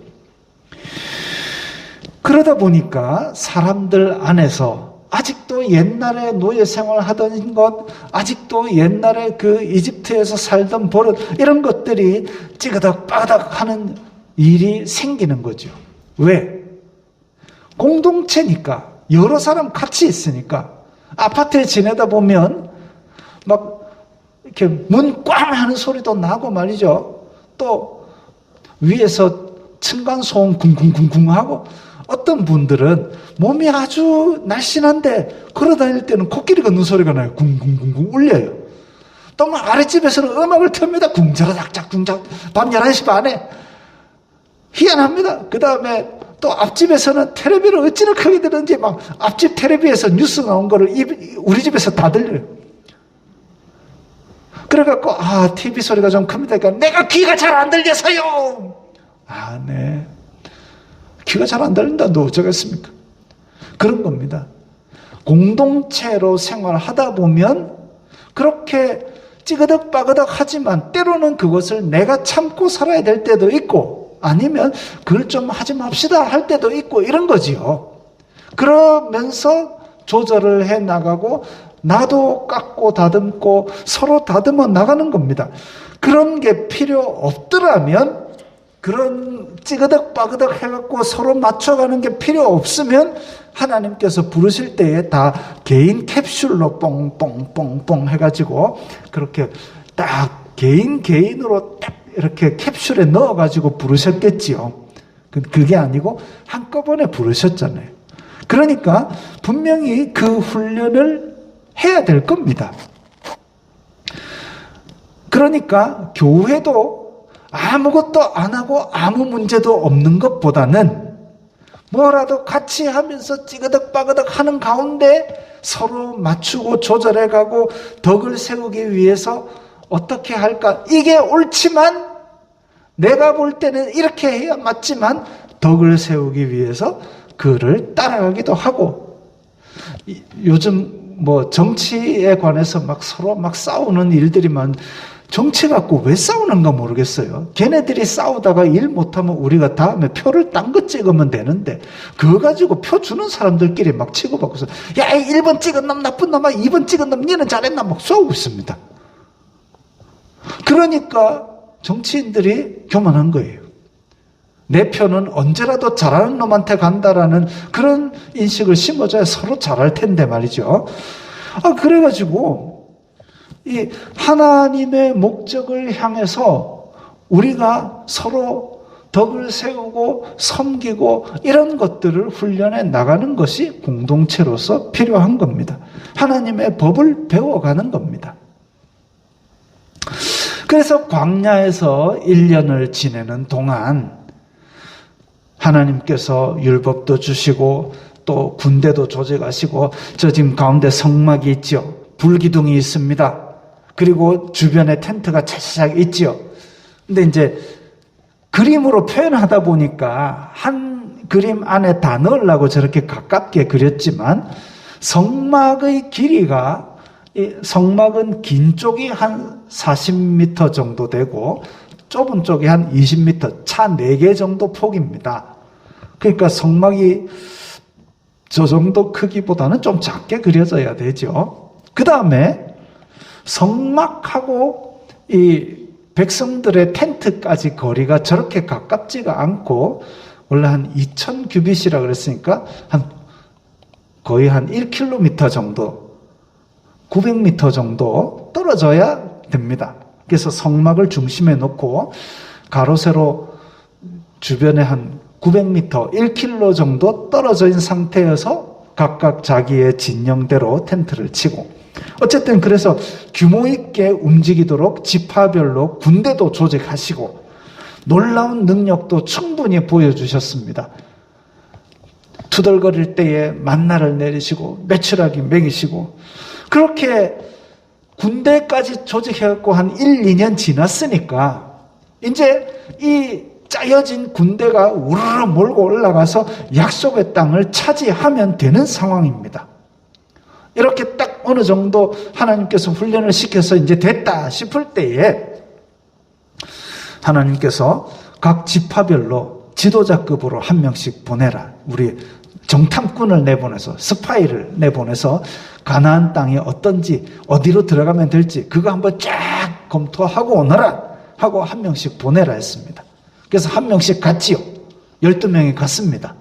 그러다 보니까 사람들 안에서 아직도 옛날에 노예 생활하던 것, 아직도 옛날에 그 이집트에서 살던 버릇 이런 것들이 찌그덕빠그덕 하는 일이 생기는 거죠. 왜? 공동체니까, 여러 사람 같이 있으니까. 아파트에 지내다 보면 막 이렇게 문 꽝 하는 소리도 나고 말이죠. 또 위에서 층간소음 쿵쿵쿵쿵 하고, 어떤 분들은 몸이 아주 날씬한데 걸어다닐 때는 코끼리 걷는 소리가 나요. 쿵쿵쿵쿵 울려요. 또 막 아랫집에서는 음악을 틉니다. 궁자라작작 궁작 밤 11시 반에. 희한합니다. 그 다음에 또 앞집에서는 텔레비를 어찌나 크게 들었는지 막 앞집 텔레비에서 뉴스 나온 거를 우리 집에서 다 들려요. 그래갖고 TV 소리가 좀 큽니다. 그러니까 내가 귀가 잘 안 들려서요. 네. 귀가 잘 안 들린다. 너 어쩌겠습니까? 그런 겁니다. 공동체로 생활하다 보면 그렇게 찌그덕빠그덕 하지만 때로는 그것을 내가 참고 살아야 될 때도 있고 아니면 그걸 좀 하지 맙시다 할 때도 있고 이런 거지요. 그러면서 조절을 해 나가고 나도 깎고 다듬고 서로 다듬어 나가는 겁니다. 그런 게 필요 없더라면 그런 찌그덕빠그덕 해갖고 서로 맞춰가는 게 필요 없으면 하나님께서 부르실 때에 다 개인 캡슐로 뽕뽕뽕뽕 해가지고 그렇게 딱 개인으로 딱 이렇게 캡슐에 넣어가지고 부르셨겠지요. 그게 아니고 한꺼번에 부르셨잖아요. 그러니까 분명히 그 훈련을 해야 될 겁니다. 그러니까 교회도 아무것도 안 하고 아무 문제도 없는 것보다는 뭐라도 같이 하면서 찌그덕빠그덕 하는 가운데 서로 맞추고 조절해가고 덕을 세우기 위해서 어떻게 할까? 이게 옳지만 내가 볼 때는 이렇게 해야 맞지만 덕을 세우기 위해서 그를 따라가기도 하고 요즘 뭐 정치에 관해서 막 서로 막 싸우는 일들이 정치 갖고 왜 싸우는가 모르겠어요. 걔네들이 싸우다가 일 못하면 우리가 다음에 표를 딴 거 찍으면 되는데 그거 가지고 표 주는 사람들끼리 막 치고받고서 야 1번 찍은 놈 나쁜 놈아 2번 찍은 놈 니는 잘했나 막 싸우고 있습니다. 그러니까 정치인들이 교만한 거예요. 내 표는 언제라도 잘하는 놈한테 간다라는 그런 인식을 심어줘야 서로 잘할 텐데 말이죠. 그래가지고 이 하나님의 목적을 향해서 우리가 서로 덕을 세우고 섬기고 이런 것들을 훈련해 나가는 것이 공동체로서 필요한 겁니다. 하나님의 법을 배워가는 겁니다. 그래서 광야에서 1년을 지내는 동안 하나님께서 율법도 주시고 또 군대도 조직하시고 저 지금 가운데 성막이 있죠. 불기둥이 있습니다. 그리고 주변에 텐트가 차차차 있지요. 근데 이제 그림으로 표현하다 보니까 한 그림 안에 다 넣으려고 저렇게 가깝게 그렸지만 성막의 길이가 성막은 긴 쪽이 한 40m 정도 되고 좁은 쪽이 한 20m, 차 4개 정도 폭입니다. 그러니까 성막이 저 정도 크기보다는 좀 작게 그려져야 되죠. 그 다음에 성막하고 이 백성들의 텐트까지 거리가 저렇게 가깝지가 않고 원래 한 2000규빗이라 그랬으니까 거의 한 1km 정도 900m 정도 떨어져야 됩니다. 그래서 성막을 중심에 놓고 가로 세로 주변에 한 900m 1km 정도 떨어져 있는 상태여서 각각 자기의 진영대로 텐트를 치고 어쨌든 그래서 규모 있게 움직이도록 지파별로 군대도 조직하시고 놀라운 능력도 충분히 보여주셨습니다. 투덜거릴 때에 만나를 내리시고 메추라기 먹이시고 그렇게 군대까지 조직해갖고 한 1, 2년 지났으니까 이제 이 짜여진 군대가 우르르 몰고 올라가서 약속의 땅을 차지하면 되는 상황입니다. 이렇게 딱 어느 정도 하나님께서 훈련을 시켜서 이제 됐다 싶을 때에 하나님께서 각 지파별로 지도자급으로 한 명씩 보내라. 우리 정탐꾼을 내보내서 스파이를 내보내서 가나안 땅이 어떤지 어디로 들어가면 될지 그거 한번 쫙 검토하고 오너라 하고 한 명씩 보내라 했습니다. 그래서 한 명씩 갔지요. 12명이 갔습니다.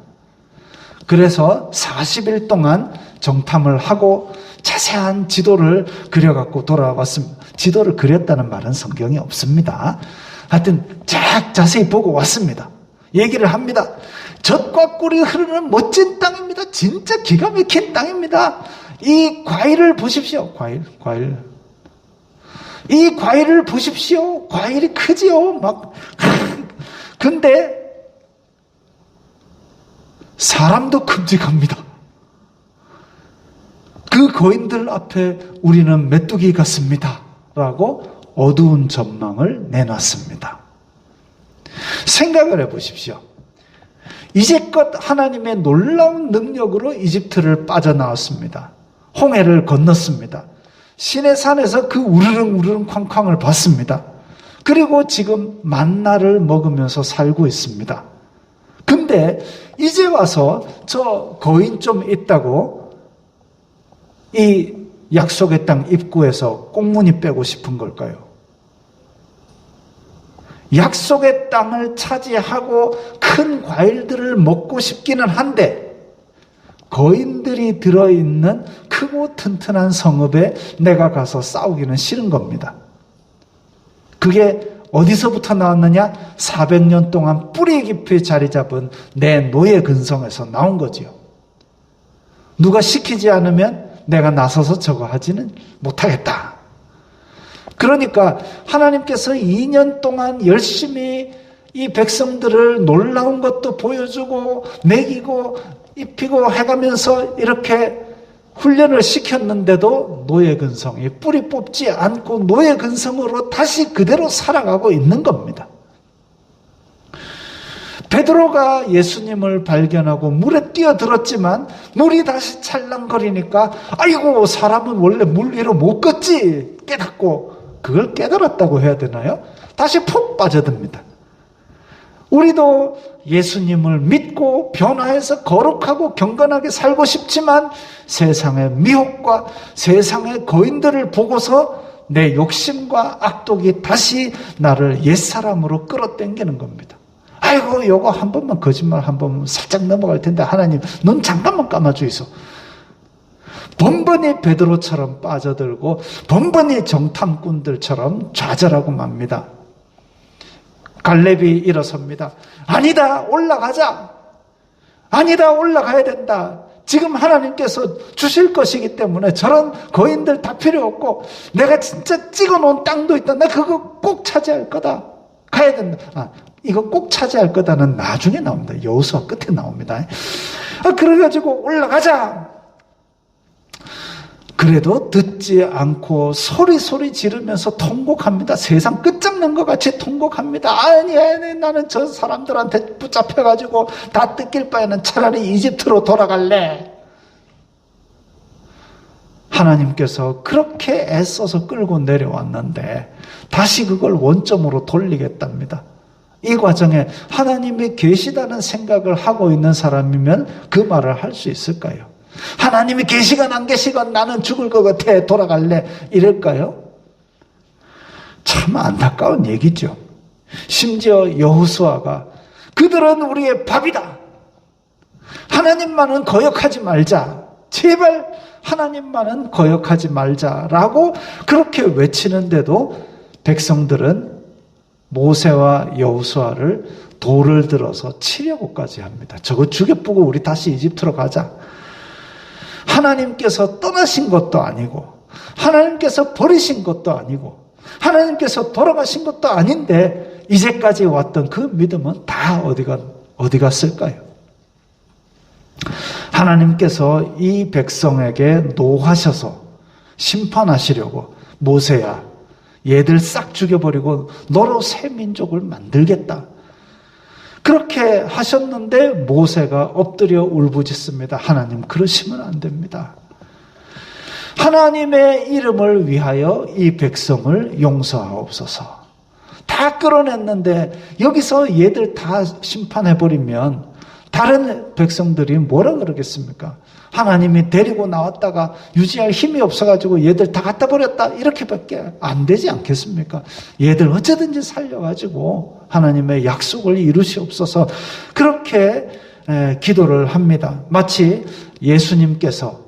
그래서 40일 동안 정탐을 하고 자세한 지도를 그려갖고 돌아왔습니다. 지도를 그렸다는 말은 성경에 없습니다. 하여튼 쫙 자세히 보고 왔습니다. 얘기를 합니다. 젖과 꿀이 흐르는 멋진 땅입니다. 진짜 기가 막힌 땅입니다. 이 과일을 보십시오. 과일. 이 과일을 보십시오. 과일이 크지요. 근데 사람도 큼직합니다. 그 거인들 앞에 우리는 메뚜기 같습니다. 라고 어두운 전망을 내놨습니다. 생각을 해보십시오. 이제껏 하나님의 놀라운 능력으로 이집트를 빠져나왔습니다. 홍해를 건넜습니다. 시내산에서 그 우르릉 쾅쾅을 봤습니다. 그리고 지금 만나를 먹으면서 살고 있습니다. 근데 이제 와서 저 거인 좀 있다고 이 약속의 땅 입구에서 꽁무니 빼고 싶은 걸까요? 약속의 땅을 차지하고 큰 과일들을 먹고 싶기는 한데 거인들이 들어있는 크고 튼튼한 성읍에 내가 가서 싸우기는 싫은 겁니다. 그게 어디서부터 나왔느냐? 400년 동안 뿌리 깊이 자리 잡은 내 노예 근성에서 나온 거지요. 누가 시키지 않으면 내가 나서서 저거 하지는 못하겠다. 그러니까 하나님께서 2년 동안 열심히 이 백성들을 놀라운 것도 보여주고 먹이고 입히고 해가면서 이렇게 훈련을 시켰는데도 노예 근성이 뿌리 뽑지 않고 노예 근성으로 다시 그대로 살아가고 있는 겁니다. 베드로가 예수님을 발견하고 물에 뛰어들었지만 물이 다시 찰랑거리니까 아이고 사람은 원래 물 위로 못 걷지 깨닫고 그걸 깨달았다고 해야 되나요? 다시 푹 빠져듭니다. 우리도 예수님을 믿고 변화해서 거룩하고 경건하게 살고 싶지만 세상의 미혹과 세상의 거인들을 보고서 내 욕심과 악독이 다시 나를 옛사람으로 끌어당기는 겁니다. 아이고 요거 한 번만 거짓말 한 번만 살짝 넘어갈 텐데 하나님 눈 잠깐만 감아주이소. 번번이 베드로처럼 빠져들고 번번이 정탐꾼들처럼 좌절하고 맙니다. 갈렙이 일어섭니다. 아니다 올라가자. 아니다 올라가야 된다. 지금 하나님께서 주실 것이기 때문에 저런 거인들 다 필요 없고 내가 진짜 찍어놓은 땅도 있다. 나 그거 꼭 차지할 거다. 가야 된다. 이거 꼭 차지할 거다는 나중에 나옵니다. 여호수아 끝에 나옵니다. 그래가지고 올라가자. 그래도 듣지 않고 소리 지르면서 통곡합니다. 세상 끝장난 것 같이 통곡합니다. 아니 나는 저 사람들한테 붙잡혀가지고 다 뜯길 바에는 차라리 이집트로 돌아갈래. 하나님께서 그렇게 애써서 끌고 내려왔는데 다시 그걸 원점으로 돌리겠답니다. 이 과정에 하나님이 계시다는 생각을 하고 있는 사람이면 그 말을 할 수 있을까요? 하나님이 계시건 안 계시건 나는 죽을 것 같아 돌아갈래 이럴까요? 참 안타까운 얘기죠. 심지어 여호수아가 그들은 우리의 밥이다. 하나님만은 거역하지 말자. 제발 하나님만은 거역하지 말자라고 그렇게 외치는데도 백성들은 모세와 여호수아를 돌을 들어서 치려고까지 합니다. 저거 죽여보고 우리 다시 이집트로 가자. 하나님께서 떠나신 것도 아니고 하나님께서 버리신 것도 아니고 하나님께서 돌아가신 것도 아닌데 이제까지 왔던 그 믿음은 다 어디 갔을까요? 하나님께서 이 백성에게 노하셔서 심판하시려고 모세야 얘들 싹 죽여버리고 너로 새 민족을 만들겠다. 그렇게 하셨는데 모세가 엎드려 울부짖습니다. 하나님, 그러시면 안 됩니다. 하나님의 이름을 위하여 이 백성을 용서하옵소서. 다 끌어냈는데 여기서 얘들 다 심판해버리면 다른 백성들이 뭐라 그러겠습니까? 하나님이 데리고 나왔다가 유지할 힘이 없어가지고 얘들 다 갖다 버렸다, 이렇게밖에 안 되지 않겠습니까? 얘들 어쩌든지 살려가지고 하나님의 약속을 이루시옵소서. 그렇게 기도를 합니다. 마치 예수님께서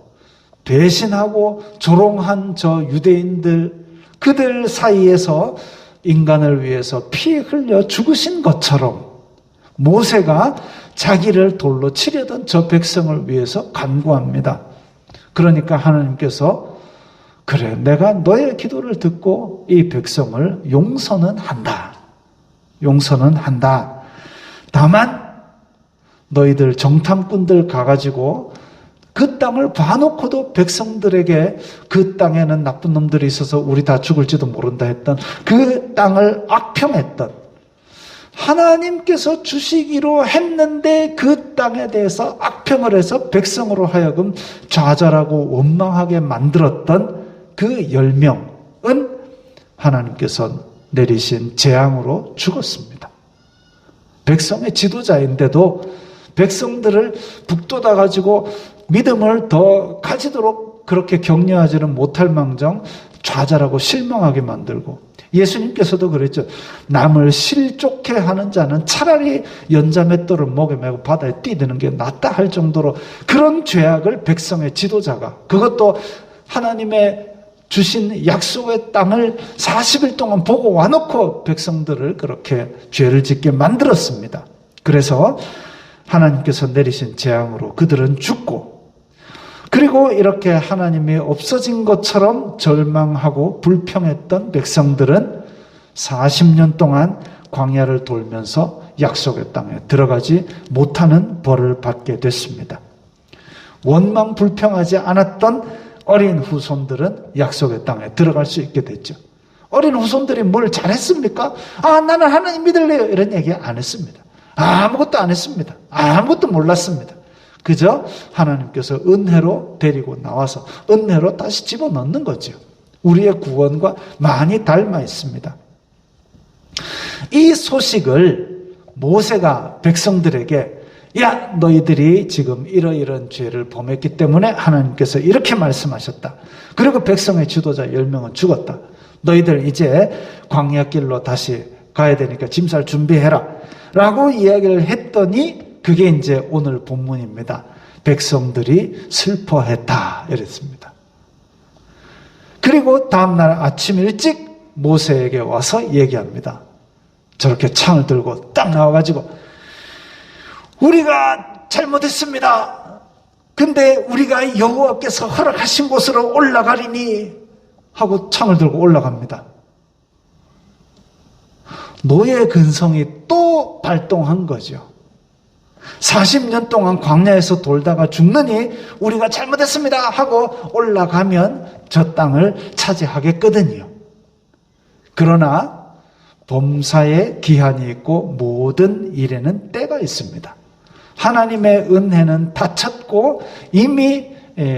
배신하고 조롱한 저 유대인들, 그들 사이에서 인간을 위해서 피 흘려 죽으신 것처럼 모세가 자기를 돌로 치려던 저 백성을 위해서 간구합니다. 그러니까 하나님께서 그래, 내가 너의 기도를 듣고 이 백성을 용서는 한다. 용서는 한다. 다만 너희들 정탐꾼들 가가지고 그 땅을 봐놓고도 백성들에게 그 땅에는 나쁜 놈들이 있어서 우리 다 죽을지도 모른다 했던 그 땅을 악평했던, 하나님께서 주시기로 했는데 그 땅에 대해서 악평을 해서 백성으로 하여금 좌절하고 원망하게 만들었던 그 10명은 하나님께서 내리신 재앙으로 죽었습니다. 백성의 지도자인데도 백성들을 북돋아 가지고 믿음을 더 가지도록 그렇게 격려하지는 못할 망정 좌절하고 실망하게 만들고, 예수님께서도 그랬죠. 남을 실족해 하는 자는 차라리 연자맷돌을 목에 메고 바다에 뛰드는 게 낫다 할 정도로 그런 죄악을 백성의 지도자가, 그것도 하나님의 주신 약속의 땅을 40일 동안 보고 와놓고 백성들을 그렇게 죄를 짓게 만들었습니다. 그래서 하나님께서 내리신 재앙으로 그들은 죽고, 그리고 이렇게 하나님이 없어진 것처럼 절망하고 불평했던 백성들은 40년 동안 광야를 돌면서 약속의 땅에 들어가지 못하는 벌을 받게 됐습니다. 원망 불평하지 않았던 어린 후손들은 약속의 땅에 들어갈 수 있게 됐죠. 어린 후손들이 뭘 잘했습니까? 나는 하나님 믿을래요, 이런 얘기 안 했습니다. 아무것도 안 했습니다. 아무것도 몰랐습니다. 그저 하나님께서 은혜로 데리고 나와서 은혜로 다시 집어넣는 거죠. 우리의 구원과 많이 닮아 있습니다. 이 소식을 모세가 백성들에게, 야, 너희들이 지금 이러이러한 죄를 범했기 때문에 하나님께서 이렇게 말씀하셨다. 그리고 백성의 지도자 10명은 죽었다. 너희들 이제 광야길로 다시 가야 되니까 짐 쌀 준비해라 라고 이야기를 했더니 그게 이제 오늘 본문입니다. 백성들이 슬퍼했다 이랬습니다. 그리고 다음날 아침 일찍 모세에게 와서 얘기합니다. 저렇게 창을 들고 딱 나와가지고 우리가 잘못했습니다. 근데 우리가 여호와께서 허락하신 곳으로 올라가리니 하고 창을 들고 올라갑니다. 노예 근성이 또 발동한 거죠. 40년 동안 광야에서 돌다가 죽느니 우리가 잘못했습니다 하고 올라가면 저 땅을 차지하겠거든요. 그러나 범사에 기한이 있고 모든 일에는 때가 있습니다. 하나님의 은혜는 닫혔고 이미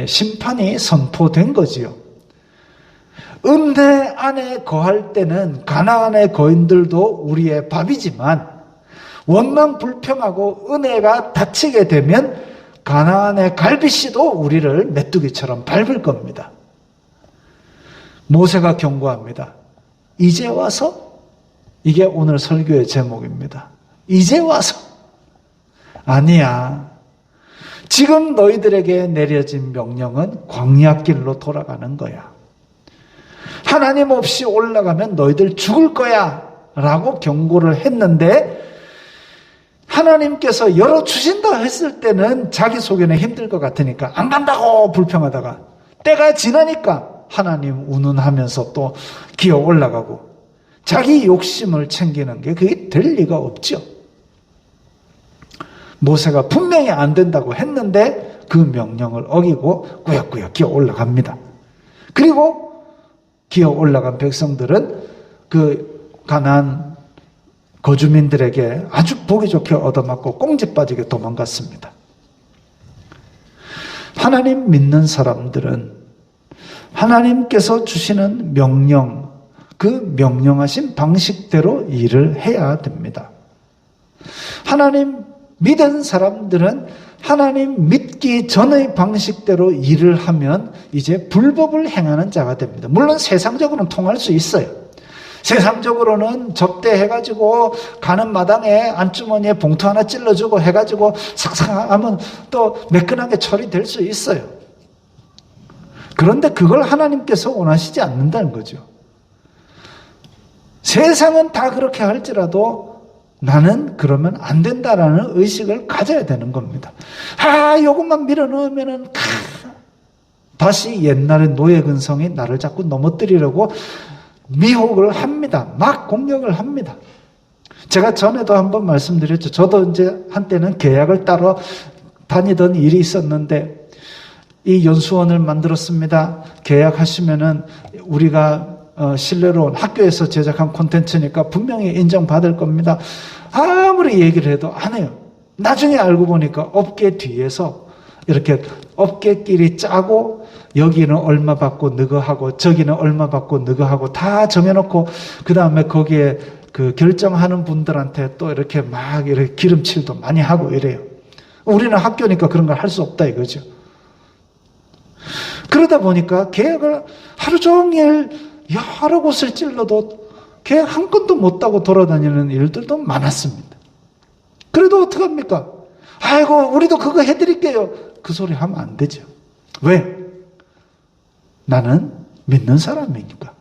심판이 선포된 거지요. 은혜 안에 거할 때는 가나안의 거인들도 우리의 밥이지만 원망 불평하고 은혜가 닫히게 되면 가나안의 갈빗씨도 우리를 메뚜기처럼 밟을 겁니다. 모세가 경고합니다. 이제 와서? 이게 오늘 설교의 제목입니다. 이제 와서? 아니야. 지금 너희들에게 내려진 명령은 광야길로 돌아가는 거야. 하나님 없이 올라가면 너희들 죽을 거야 라고 경고를 했는데, 하나님께서 열어주신다 했을 때는 자기 속에는 힘들 것 같으니까 안 간다고 불평하다가 때가 지나니까 하나님 운운하면서 또 기어 올라가고 자기 욕심을 챙기는 게 그게 될 리가 없죠. 모세가 분명히 안 된다고 했는데 그 명령을 어기고 꾸역꾸역 기어 올라갑니다. 그리고 기어 올라간 백성들은 그 가나안 거주민들에게 아주 보기 좋게 얻어맞고 꽁지 빠지게 도망갔습니다. 하나님 믿는 사람들은 하나님께서 주시는 명령, 그 명령하신 방식대로 일을 해야 됩니다. 하나님 믿은 사람들은 하나님 믿기 전의 방식대로 일을 하면 이제 불법을 행하는 자가 됩니다. 물론 세상적으로는 통할 수 있어요. 세상적으로는 접대해가지고 가는 마당에 안주머니에 봉투 하나 찔러주고 해가지고 삭삭하면 또 매끈하게 처리될 수 있어요. 그런데 그걸 하나님께서 원하시지 않는다는 거죠. 세상은 다 그렇게 할지라도 나는 그러면 안 된다라는 의식을 가져야 되는 겁니다. 요것만 밀어넣으면은 다시 옛날의 노예 근성이 나를 자꾸 넘어뜨리려고 미혹을 합니다. 막 공격을 합니다. 제가 전에도 한번 말씀드렸죠. 저도 이제 한때는 계약을 따러 다니던 일이 있었는데 이 연수원을 만들었습니다. 계약하시면은 우리가 신뢰로 학교에서 제작한 콘텐츠니까 분명히 인정받을 겁니다. 아무리 얘기를 해도 안 해요. 나중에 알고 보니까 업계 뒤에서 이렇게 업계끼리 짜고 여기는 얼마 받고 너거 하고 저기는 얼마 받고 너거 하고 다 정해놓고 그 다음에 거기에 그 결정하는 분들한테 또 이렇게 막 이렇게 기름칠도 많이 하고 이래요. 우리는 학교니까 그런 걸 할 수 없다 이거죠. 그러다 보니까 계약을 하루 종일 여러 곳을 찔러도 계약 한 건도 못 따고 돌아다니는 일들도 많았습니다. 그래도 어떡합니까? 아이고 우리도 그거 해드릴게요. 그 소리 하면 안 되죠. 왜? 나는 믿는 사람이니까.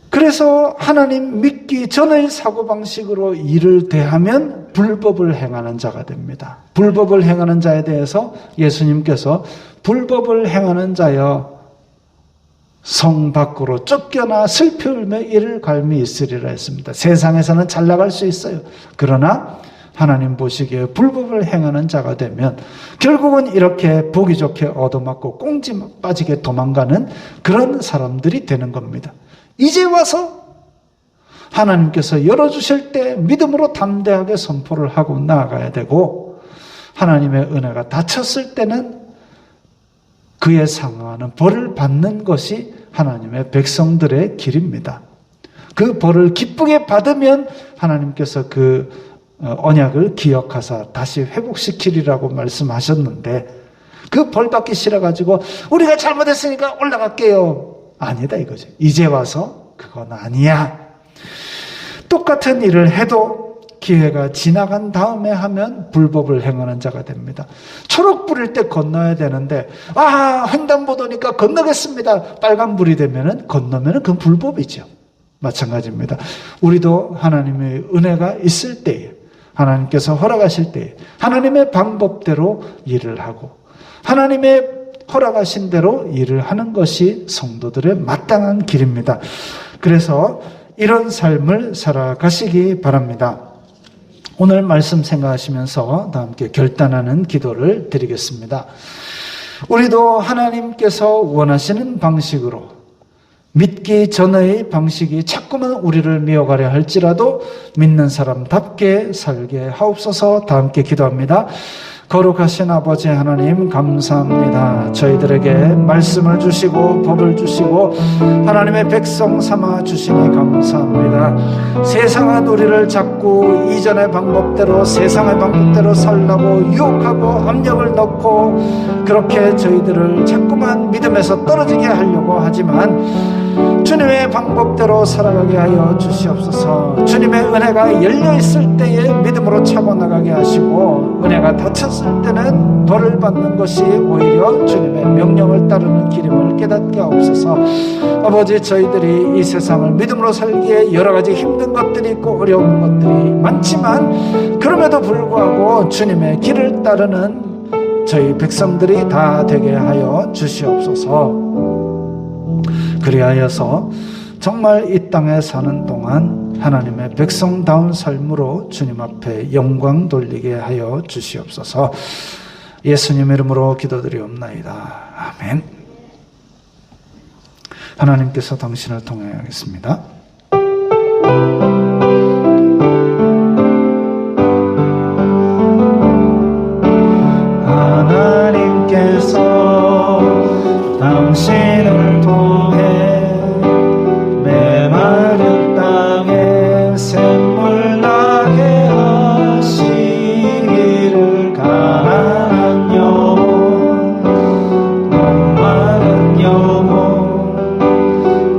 그래서 하나님 믿기 전의 사고방식으로 일을 대하면 불법을 행하는 자가 됩니다. 불법을 행하는 자에 대해서 예수님께서 불법을 행하는 자여 성 밖으로 쫓겨나 슬피 울며 이를 갈미 있으리라 했습니다. 세상에서는 잘 나갈 수 있어요. 그러나 하나님 보시기에 불법을 행하는 자가 되면 결국은 이렇게 보기 좋게 얻어맞고 꽁지 빠지게 도망가는 그런 사람들이 되는 겁니다. 이제 와서 하나님께서 열어주실 때 믿음으로 담대하게 선포를 하고 나아가야 되고 하나님의 은혜가 닫혔을 때는 그에 상응하는 벌을 받는 것이 하나님의 백성들의 길입니다. 그 벌을 기쁘게 받으면 하나님께서 그 언약을 기억하사 다시 회복시키리라고 말씀하셨는데 그 벌 받기 싫어가지고 우리가 잘못했으니까 올라갈게요. 아니다 이거죠. 이제 와서 그건 아니야. 똑같은 일을 해도 기회가 지나간 다음에 하면 불법을 행하는 자가 됩니다. 초록 불일 때 건너야 되는데 횡단보도니까 건너겠습니다. 빨간불이 되면은 건너면은 그건 불법이죠. 마찬가지입니다. 우리도 하나님의 은혜가 있을 때에 하나님께서 허락하실 때에 하나님의 방법대로 일을 하고 하나님의 허락하신 대로 일을 하는 것이 성도들의 마땅한 길입니다. 그래서 이런 삶을 살아가시기 바랍니다. 오늘 말씀 생각하시면서 다 함께 결단하는 기도를 드리겠습니다. 우리도 하나님께서 원하시는 방식으로 믿기 전의 방식이 자꾸만 우리를 미워가려 할지라도 믿는 사람답게 살게 하옵소서. 다 함께 기도합니다. 거룩하신 아버지 하나님 감사합니다. 저희들에게 말씀을 주시고 법을 주시고 하나님의 백성 삼아 주시니 감사합니다. 세상은 우리를 자꾸 이전의 방법대로 세상의 방법대로 살라고 유혹하고 압력을 넣고 그렇게 저희들을 자꾸만 믿음에서 떨어지게 하려고 하지만 주님의 방법대로 살아가게 하여 주시옵소서. 주님의 은혜가 열려있을 때에 믿음으로 차고 나가게 하시고 은혜가 닫혔을 때는 벌을 받는 것이 오히려 주님의 명령을 따르는 길임을 깨닫게 하옵소서. 아버지 저희들이 이 세상을 믿음으로 살기에 여러 가지 힘든 것들이 있고 어려운 것들이 많지만 그럼에도 불구하고 주님의 길을 따르는 저희 백성들이 다 되게 하여 주시옵소서. 그리하여서 정말 이 땅에 사는 동안 하나님의 백성다운 삶으로 주님 앞에 영광 돌리게 하여 주시옵소서. 예수님 이름으로 기도드리옵나이다. 아멘. 하나님께서 당신을 통하겠습니다. 하나님께서 당신을 통해 메마른 땅에 샘물 나게 하시기를 가난한 영혼 목마른 영혼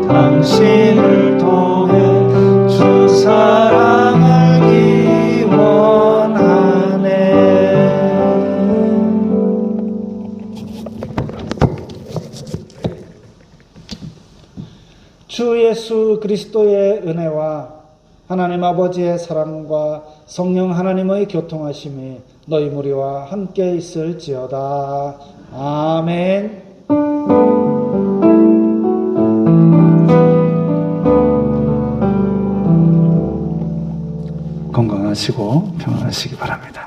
당신을 통해 주 사랑 알기 원하네. 주 예수 그리스도의 은혜와 하나님 아버지의 사랑과 성령 하나님의 교통하심이 너희 무리와 함께 있을지어다. 아멘. 건강하시고 평안하시기 바랍니다.